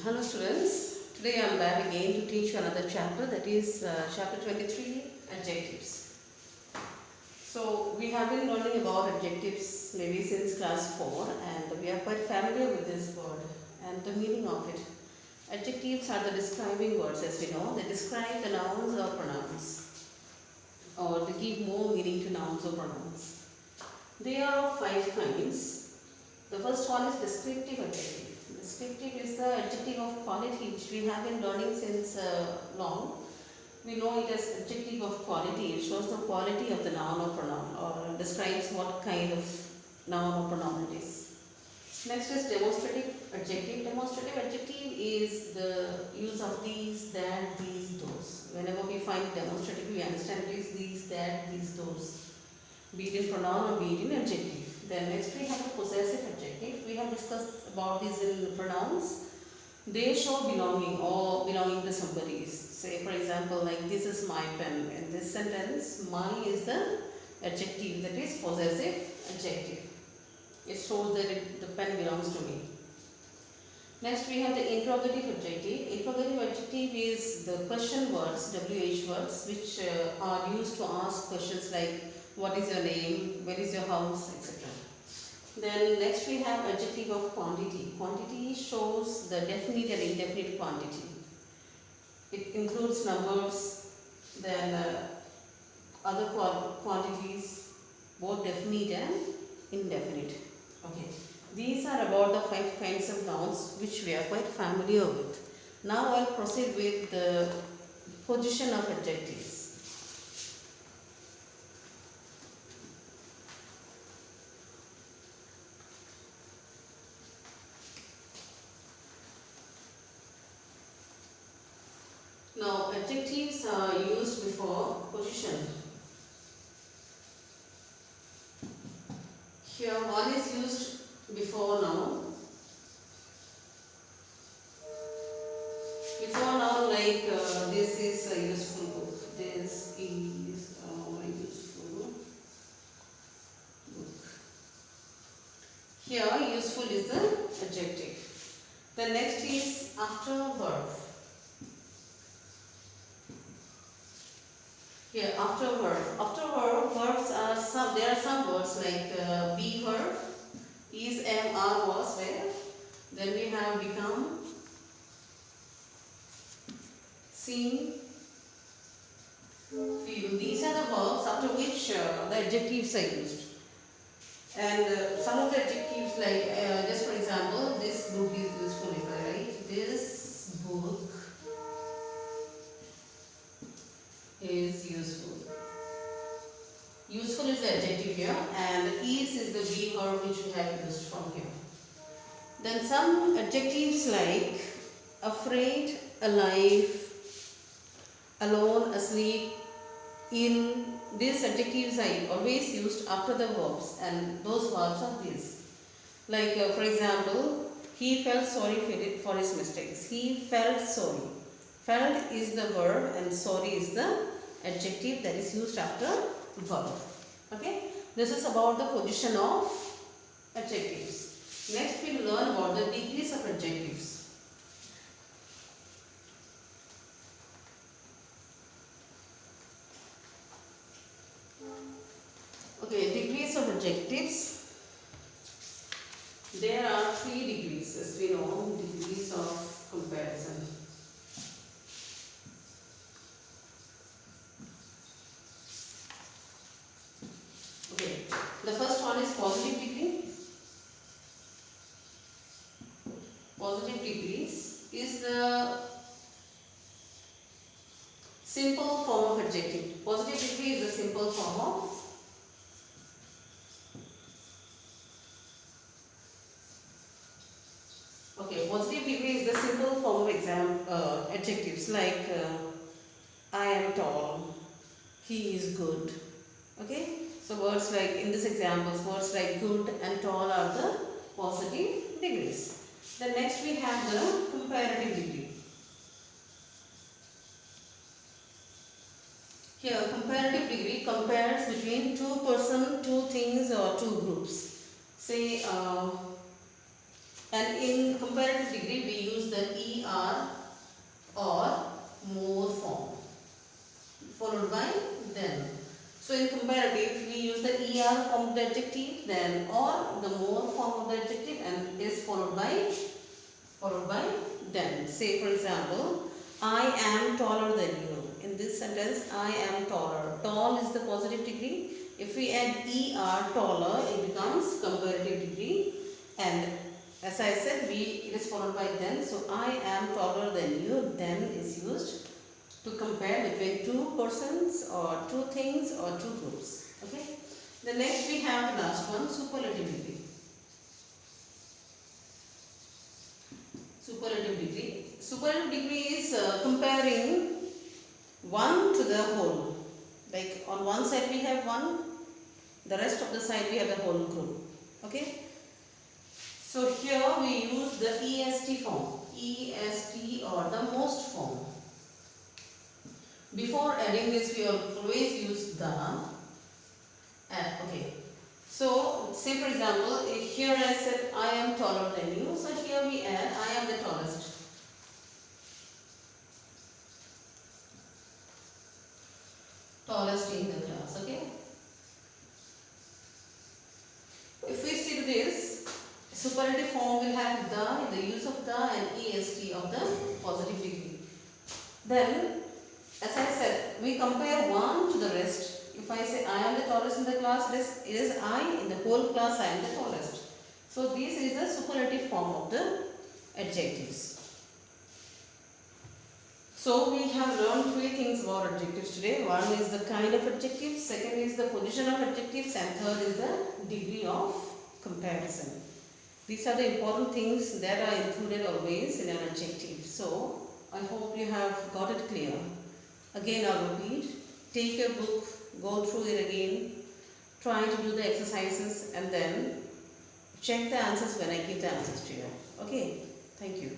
Hello students, today I am back again to teach you another chapter, that is chapter 23, adjectives. So we have been learning about adjectives maybe since class 4 and we are quite familiar with this word and the meaning of it. Adjectives are the describing words, as we know. They describe the nouns or pronouns, or they give more meaning to nouns or pronouns. They are of 5 kinds. The first one is descriptive adjective. Descriptive is the adjective of quality which we have been learning since long. We know it as adjective of quality. It shows the quality of the noun or pronoun, or describes what kind of noun or pronoun it is. Next is demonstrative adjective. Demonstrative adjective is the use of these, that, these, those. Whenever we find demonstrative, we understand it is these, that, these, those. Be it in pronoun or be it in adjective. Then next we have the possessive adjective. We have discussed about these in pronouns. They show belonging or belonging to somebody. Say for example, like this is my pen. In this sentence, my is the adjective, that is possessive adjective. It shows that the pen belongs to me. Next we have the interrogative adjective. Interrogative adjective is the question words, WH words, which are used to ask questions like what is your name, where is your house, etc. Then next we have adjective of quantity. Quantity shows the definite and indefinite quantity. It includes numbers, then other quantities, both definite and indefinite. Okay. These are about the 5 kinds of nouns which we are quite familiar with. Now I'll proceed with the position of adjectives. Now adjectives are used before position. Here one is used before noun. Before noun, like this is a useful book. This is a useful book. Here useful is the adjective. The next is after verb. Here after verb. After verb, verbs are some. There are some words like be verb, is, am, are, was, were. Then we have become, seen, feel. These are the verbs after which the adjectives are used. And some of the adjectives, like just for example, this book is useful. If I write this book is useful. Useful is the adjective here, and is the be verb which we have used from here. Then some adjectives like afraid, alive, alone, asleep, in. These adjectives are always used after the verbs, and those verbs are these. Like for example, he felt sorry for his mistakes. He felt sorry. Felt is the verb and sorry is the adjective that is used after verb. Okay, this is about the position of adjectives. Next we will learn about the degrees of adjectives. Okay, degrees of adjectives. There are 3 degrees, as we know, degrees of comparison. Okay, the first one is positive degree. Positive degrees is the simple form of adjective. Positive degree is the simple form of positive degree is the simple form of adjectives like I am tall, he is good. Okay, so words like, in this example, words like good and tall are the positive degrees. Then next we have the comparative degree. Here comparative degree compares between 2 persons, 2 things or 2 groups. Say and in comparative degree we use the E of the adjective, then or the more form of the adjective, and is followed by then. Say for example, I am taller than you. In this sentence, I am taller. Tall is the positive degree. If we add er, taller, it becomes comparative degree, and as I said, it is followed by then. So I am taller than you. Then is used to compare between two persons or two things or two groups. Okay. The next we have the last one, superlative degree. Superlative degree. Superlative degree is comparing one to the whole. Like on one side we have one, the rest of the side we have the whole group. Okay. So here we use the EST form. EST or the most form. Before adding this, we always use the. Okay. So, say for example, here I said I am taller than you. So here we add I am the tallest. Tallest in the class. Okay. If we see to this, superlative form will have the use of the and est of the positive degree. Then, as I said, we compare one to the rest. If I say I am the tallest in the class, it is I in the whole class I am the tallest. So this is the superlative form of the adjectives. So we have learned three things about adjectives today. One is the kind of adjectives, second is the position of adjectives, and third is the degree of comparison. These are the important things that are included always in an adjective. So I hope you have got it clear. Again I'll repeat, take your book, go through it again, try to do the exercises and then check the answers when I give the answers to you. Okay, thank you.